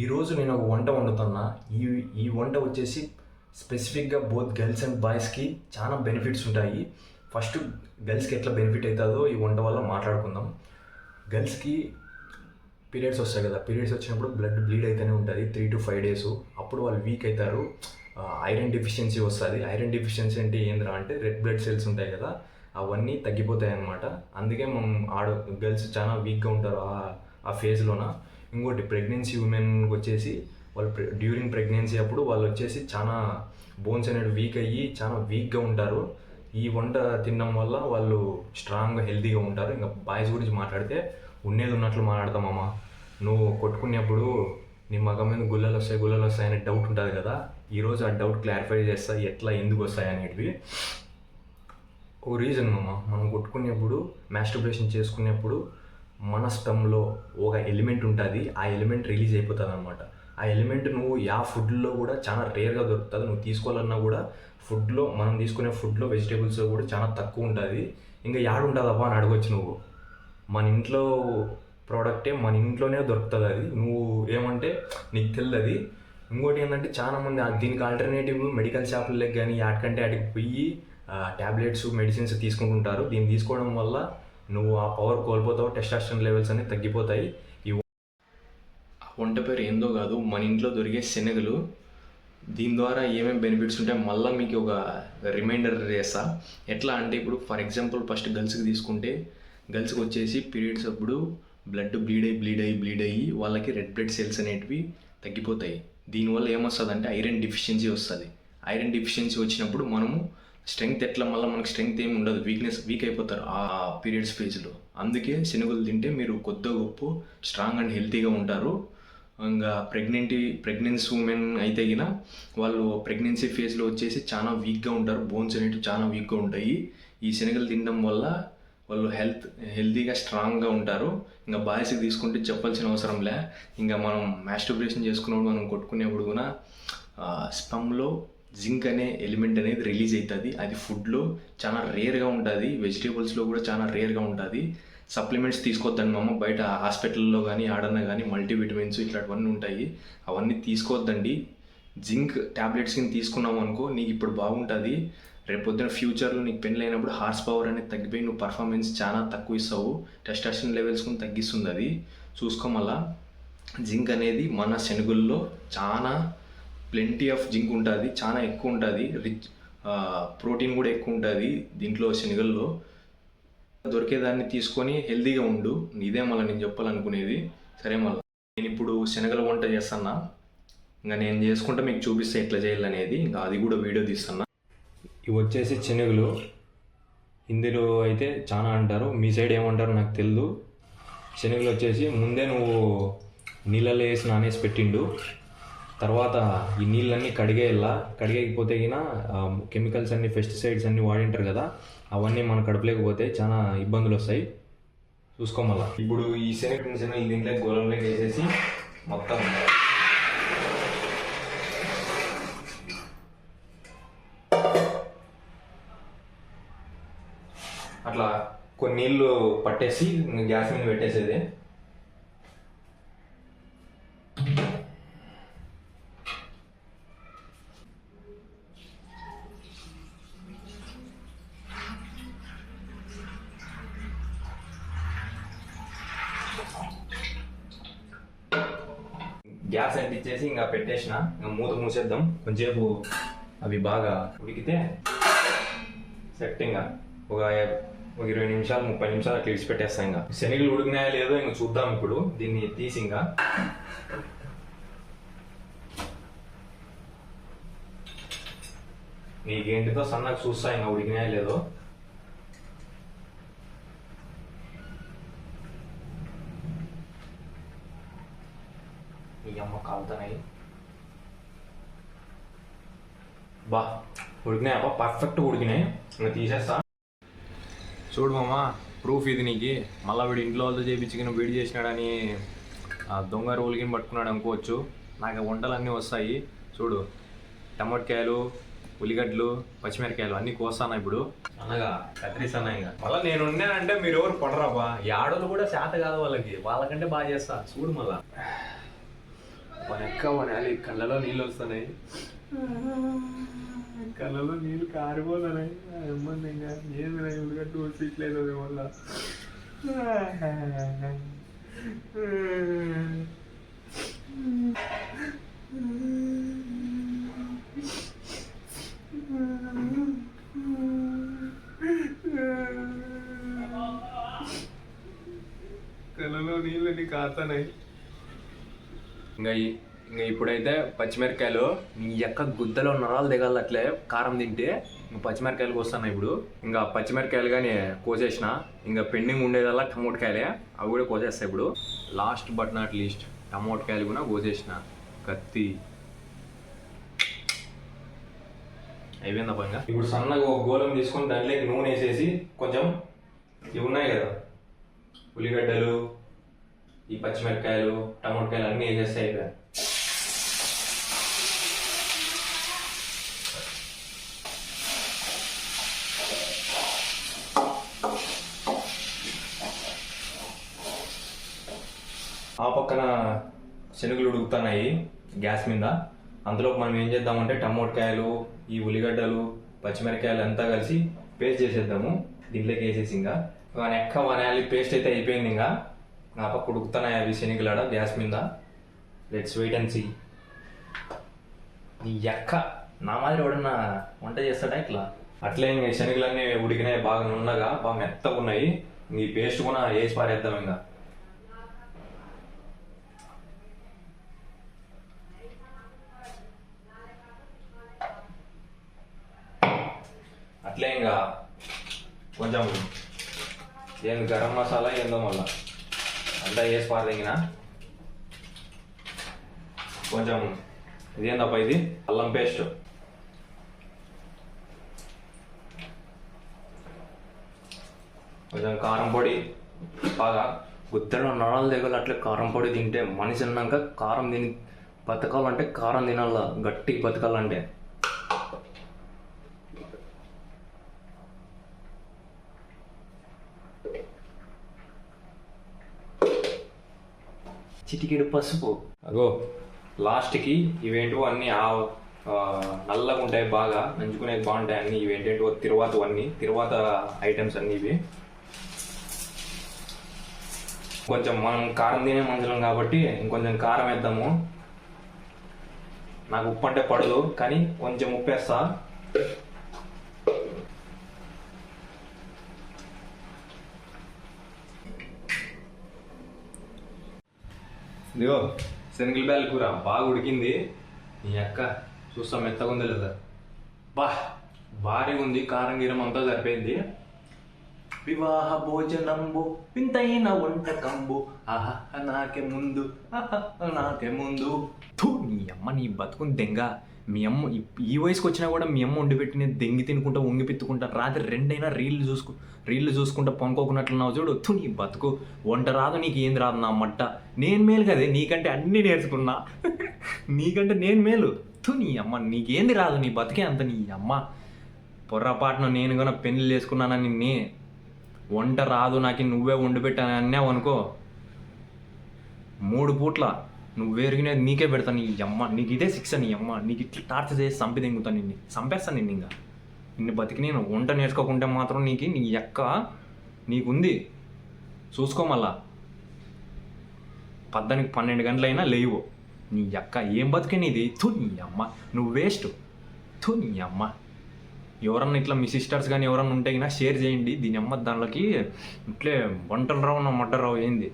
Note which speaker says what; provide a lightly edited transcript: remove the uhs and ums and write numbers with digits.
Speaker 1: ఈరోజు నేను ఒక వంట వండుతున్నా. ఈ ఈ వంట వచ్చేసి స్పెసిఫిక్గా బోత్ గర్ల్స్ అండ్ బాయ్స్కి చాలా బెనిఫిట్స్ ఉంటాయి. ఫస్ట్ గర్ల్స్కి ఎట్లా బెనిఫిట్ అవుతుందో ఈ వంట వల్ల మాట్లాడుకుందాం. గర్ల్స్కి పీరియడ్స్ వస్తాయి కదా, పీరియడ్స్ వచ్చినప్పుడు బ్లడ్ బ్లీడ్ అయితేనే ఉంటుంది 3 to 5 days. అప్పుడు వాళ్ళు వీక్ అవుతారు, ఐరన్ డెఫిషియన్సీ వస్తుంది. ఐరన్ డెఫిషియన్సీ అంటే ఏంద్రా అంటే రెడ్ బ్లడ్ సెల్స్ ఉంటాయి కదా, అవన్నీ తగ్గిపోతాయి అన్నమాట. అందుకే మనం గర్ల్స్ చాలా వీక్గా ఉంటారు ఆ ఫేజ్లోన. ఇంకోటి ప్రెగ్నెన్సీ ఉమెన్కి వచ్చేసి వాళ్ళు డ్యూరింగ్ ప్రెగ్నెన్సీ అప్పుడు వాళ్ళు వచ్చేసి చాలా బోన్స్ అనేది వీక్ అయ్యి చాలా వీక్గా ఉంటారు. ఈ వంట తినడం వల్ల వాళ్ళు స్ట్రాంగ్గా హెల్తీగా ఉంటారు. ఇంకా బాయ్స్ గురించి మాట్లాడితే ఉండేది ఉన్నట్లు మాట్లాడతామమ్మా. నువ్వు కొట్టుకునేప్పుడు నీ మగం మీద గుల్లలు వస్తాయి అనే డౌట్ ఉంటుంది కదా, ఈరోజు ఆ డౌట్ క్లారిఫై చేస్తా ఎట్లా ఎందుకు వస్తాయి అనేటివి. ఒక రీజన్ అమ్మ, మనం కొట్టుకునేప్పుడు మాస్టర్బేషన్ చేసుకునేప్పుడు మన స్టమ్లో ఒక ఎలిమెంట్ ఉంటుంది, ఆ ఎలిమెంట్ రిలీజ్ అయిపోతుంది అనమాట. ఆ ఎలిమెంట్ నువ్వు ఫుడ్లో కూడా చాలా రేర్గా దొరుకుతుంది. నువ్వు తీసుకోవాలన్నా కూడా ఫుడ్లో, మనం తీసుకునే ఫుడ్లో వెజిటేబుల్స్ కూడా చాలా తక్కువ ఉంటుంది. ఇంకా ఉంటుందబ్బా అని అడగొచ్చు నువ్వు. మన ఇంట్లో ప్రోడక్టే మన ఇంట్లోనే దొరుకుతుంది. అది నువ్వు ఏమంటే నీకు తెలియదు అది. ఇంకోటి ఏంటంటే చాలామంది దీనికి ఆల్టర్నేటివ్ మెడికల్ షాపులకు కానీ యాటికంటే వాటికి పోయి ట్యాబ్లెట్స్ మెడిసిన్స్ తీసుకుంటుంటారు. దీన్ని తీసుకోవడం వల్ల నువ్వు ఆ పవర్ కోల్పోతావు, టెస్టోస్టెరాన్ లెవెల్స్ అనేవి తగ్గిపోతాయి. ఈ వంట పేరు ఏందో కాదు, మన ఇంట్లో దొరికే శనగలు. దీని ద్వారా ఏమేమి బెనిఫిట్స్ ఉంటాయి మళ్ళీ మీకు ఒక రిమైండర్ చేస్తా. ఎట్లా అంటే ఇప్పుడు ఫర్ ఎగ్జాంపుల్ ఫస్ట్ గర్ల్స్కి తీసుకుంటే, గర్ల్స్కి వచ్చేసి పీరియడ్స్ అప్పుడు బ్లడ్ బ్లీడ్ అయ్యి వాళ్ళకి రెడ్ బ్లడ్ సెల్స్ అనేటివి తగ్గిపోతాయి. దీనివల్ల ఏమొస్తుంది అంటే ఐరన్ డెఫిషియన్సీ వస్తుంది. ఐరన్ డెఫిషియన్సీ వచ్చినప్పుడు మనము స్ట్రెంగ్త్ ఎట్లా మళ్ళీ మనకు స్ట్రెంగ్త్ ఏమి ఉండదు, వీక్ అయిపోతారు ఆ పీరియడ్స్ ఫేజ్లో. అందుకే శనగలు తింటే మీరు కొద్దిగా గొప్ప స్ట్రాంగ్ అండ్ హెల్తీగా ఉంటారు. ఇంకా ప్రెగ్నెన్సీ ఉమెన్ అయితే గిన వాళ్ళు ప్రెగ్నెన్సీ ఫేజ్లో వచ్చేసి చాలా వీక్గా ఉంటారు, బోన్స్ అనేవి చాలా వీక్గా ఉంటాయి. ఈ శనగలు తినడం వల్ల వాళ్ళు హెల్తీగా స్ట్రాంగ్గా ఉంటారు. ఇంకా బాయ్స్కి తీసుకుంటే చెప్పాల్సిన అవసరం లే. ఇంకా మనం మాస్టర్బేషన్ చేసుకున్నప్పుడు మనం కొట్టుకునేప్పుడు కూడా స్పమ్లో జింక్ అనే ఎలిమెంట్ అనేది రిలీజ్ అవుతుంది. అది ఫుడ్లో చాలా రేర్గా ఉంటుంది, వెజిటేబుల్స్లో కూడా చాలా రేర్గా ఉంటుంది. సప్లిమెంట్స్ తీసుకోవద్దండి మామ. బయట హాస్పిటల్లో కానీ ఆడన్నా కానీ మల్టీవిటమిన్స్ ఇట్లాంటివన్నీ ఉంటాయి, అవన్నీ తీసుకోవద్దండి. జింక్ ట్యాబ్లెట్స్ కింద తీసుకున్నావు అనుకో నీకు ఇప్పుడు బాగుంటుంది. రేపు పొద్దున ఫ్యూచర్లో నీకు పెళ్ళి అయినప్పుడు హార్స్ పవర్ అనేది తగ్గిపోయి నువ్వు పర్ఫార్మెన్స్ చాలా తక్కువ ఇస్తావు, టెస్టోస్టెరాన్ లెవెల్స్ కూడా తగ్గిస్తుంది. అది చూసుకోమల్లా. జింక్ అనేది మన శనగల్లో చాలా ప్లెంటీ ఆఫ్ జింక్ ఉంటుంది, చాలా ఎక్కువ ఉంటుంది. ప్రోటీన్ కూడా ఎక్కువ ఉంటుంది దీంట్లో శనగల్లో. దొరికేదాన్ని తీసుకొని హెల్తీగా ఉండు. ఇదే మళ్ళీ నేను చెప్పాలనుకునేది. సరే మళ్ళీ నేను ఇప్పుడు శనగల వంట చేస్తున్నా. ఇంకా నేను చేసుకుంటే మీకు చూపిస్తే ఎట్లా చేయాలనేది. ఇంకా అది కూడా వీడియో తీస్తున్నా. ఇవి వచ్చేసి శనగలు. హిందీలో అయితే చాలా అంటారు, మీ సైడ్ ఏమంటారు నాకు తెలియదు. శనగలు వచ్చేసి ముందే నువ్వు నీళ్ళలో వేసి నానేసి పెట్టిండు. తర్వాత ఈ నీళ్ళన్నీ కడిగేయకపోతే గిన కెమికల్స్ అన్ని, పెస్టిసైడ్స్ అన్నీ వాడింటారు కదా, అవన్నీ మన కడుపులేకపోతే చాలా ఇబ్బందులు వస్తాయి. చూసుకోమల్లా. ఇప్పుడు ఈ శనగ ఈ దీంట్లో గోళంలోకి వేసేసి మొత్తం అట్లా కొన్ని నీళ్ళు పట్టేసి గ్యాస్ మీద పెట్టేసేది. గ్యాస్ అంటించేసి ఇంకా పెట్టేసిన, ఇంకా మూత మూసేద్దాం. కొంచెంసేపు అవి బాగా ఉడికితే సెట్. ఇంకా ఒక 20 నిమిషాలు 30 నిమిషాలు అట్లా ఇడిచిపెట్టేస్తాం. ఇంకా శనగలు ఉడికినాయా లేదో ఇంకా చూద్దాం. ఇప్పుడు దీన్ని తీసి ఇంకా నీకేంటితో సన్నగా చూస్తా ఇంకా ఉడికినాయా లేదో. ఈ అమ్మ కాలుతున్నాయి. బా ఉడికినాయబ్బా, పర్ఫెక్ట్ ఉడికినాయి. ఇంకా తీసేస్తా. చూడు మామ, ప్రూఫ్ ఇది నీకు. మళ్ళీ వీడు ఇంట్లో వాళ్ళతో చేయించుకుని వీడి చేసినాడని దొంగ రోలుకి పట్టుకున్నాడు అనుకోవచ్చు. నాకు వంటలు అన్నీ వస్తాయి. చూడు, టమాటకాయలు, ఉల్లిగడ్డలు, పచ్చిమిరకాయలు అన్నీ కోస్తాను ఇప్పుడు. అనగా కత్తిరిస్తాను. ఇంకా మళ్ళీ నేను ఉన్నానంటే మీరు ఎవరు పడరాబా. ఈ ఆడోళ్ళు కూడా శాత కాదు వాళ్ళకంటే బాగా చేస్తా. చూడు మళ్ళా
Speaker 2: ఎక్కువ వనాలి. కళ్ళలో నీళ్ళు వస్తున్నాయి, కళ్ళలో నీళ్ళు కారిపోతున్నాయి. అమ్మంది ఇంకా ఏమి ఉల్లిగడ్డ వచ్చేట్లేదు వల్ల. కళ్ళలో నీళ్ళని కారుతున్నాయి. ఇంకా ఇప్పుడైతే పచ్చిమిరకాయలు నీ యొక్క గుద్దలో నరాలు దిగాలి. అట్లే కారం తింటే ఇంకా పచ్చిమిరకాయలు వస్తున్నాయి. ఇప్పుడు ఇంకా పచ్చిమిరకాయలు కానీ కోసేసిన, ఇంకా పెండింగ్ ఉండేదల్లా టమోటకాయలే, అవి కూడా కోసేస్తాయి. ఇప్పుడు లాస్ట్ బట్ నాట్ లీస్ట్ టమోటకాయలు కూడా కోసేసిన. కత్తి అయిపోయిందప్ప. ఇంకా ఇప్పుడు సన్నగా ఒక గోళం తీసుకొని దాంట్లోకి నూనె వేసేసి కొంచెం ఇవి ఉన్నాయి కదా ఉల్లిగడ్డలు, ఈ పచ్చిమిరకాయలు, టమోటకాయలు అన్నీ వేసేస్తే అయిపోయాయి. ఆ పక్కన శనగలు ఉడుకుతున్నాయి గ్యాస్ మీద. అందులో మనం ఏం చేద్దామంటే టమోటకాయలు, ఈ ఉల్లిగడ్డలు, పచ్చిమిరకాయలు అంతా కలిసి పేస్ట్ చేసేద్దాము దీంట్లోకి వేసేసి. ఇంకా నెక్క వనాలి పేస్ట్ అయితే అయిపోయింది. ఇంకా ఆ పక్క ఉడుకుతున్నాయి అవి శనగలాడ గ్యాస్ మీద. Let's wait and see. నీ ఎక్క నా మాదిరి ఎవడన్నా వంట చేస్తాడా ఇట్లా? అట్లే ఇంకా శనగలన్నీ ఉడికినాయి, బాగా నున్నగా, బాగా మెత్తగా ఉన్నాయి. ఈ పేస్ట్ కూడా వేసి పారేద్దాం. ఇంకా అట్లే ఇంకా కొంచెం ఏంది గరం మసాలా ఏందో మళ్ళా అంతా వేసి పారదగిన. కొంచెం ఇదేందప్ప ఇది అల్లం పేస్ట్, కొంచెం కారం పొడి. బాగా గుద్దలో నరాలు దిగాలి. అట్లే కారం పొడి తింటే మనిషి అన్నాక కారం తిని బతకాలంటే కారం తినాల, గట్టి బతకాలంటే. చిటికెడు పసుపు. అగో లాస్ట్కి ఇవేంటివో అన్నీ నల్లగా ఉంటాయి, బాగా నంచుకునేది బాగుంటాయి అన్నీ. ఇవేంటేంటో తిరువాత ఐటమ్స్ అన్నీ ఇవి. కొంచెం మనం కారం తినే మనుషులం కాబట్టి ఇంకొంచెం కారం వేద్దాము. నాకు ఉప్పు అంటే పడదు కానీ కొంచెం ఉప్పు వేస్తా. ఇదిగో శనగల బ్యాల్ కూర బాగా ఉడికింది. నీ అక్క చూస్తా మెత్తగా ఉందా లేదా? భారీగా ఉంది. కారం గీరం అంతా సరిపోయింది. వివాహ భోజనంబు వింతైన వంటకంబు ఆహా నాకే ముందు నాకే ముందు. నీ అమ్మ నీ బతుకుని దెంగ. మీ అమ్మ ఈ వయసుకు వచ్చినా కూడా మీ అమ్మ వండి పెట్టిన దెంగి తినుకుంటా వంగి పెత్తుకుంటా రాత్రి 2 అయినా రీళ్ళు చూసుకుంటా పనుకోకున్నట్లున్నావు చూడు. నీ బతుకు. వంట రాదు, నీకు ఏంది రాదు నా మట్ట. నేను మేలు కదే, నీకంటే అన్నీ నేర్చుకున్నా. నీకంటే నేను మేలు. నీ అమ్మ నీకేంది రాదు, నీ బతికే అంత. నీ అమ్మ పొర్రపాటున నేను కన్నా పెళ్లి చేసుకున్నానని వంట రాదు నాకు, నువ్వే వండి పెట్టాను అన్నావు అనుకో, 3 పూట్ల నువ్వు ఎరిగినది నీకే పెడతాను. నీ అమ్మ నీకు ఇదే శిక్ష. నీ అమ్మ నీకు ఇట్లా టార్చర్ చేసి చంపి తెంగుతాను, నిన్ను చంపేస్తాను. నిన్ను ఇంకా నిన్ను బతికి నేను వంట నేర్చుకోకుంటే మాత్రం నీ ఎక్క నీకుంది చూసుకో. మళ్ళా 12 గంటలైనా లేవు. నీ ఎక్క ఏం బతికే నీది. నీ అమ్మ నువ్వు వేస్ట్. నీ అమ్మ ఎవరన్నా ఇట్లా మీ సిస్టర్స్ కానీ ఎవరన్నా ఉంటే షేర్ చేయండి. దీని అమ్మ దానిలోకి ఇట్లే వంటలు రావు, నా మడ్డ రావు ఏంది.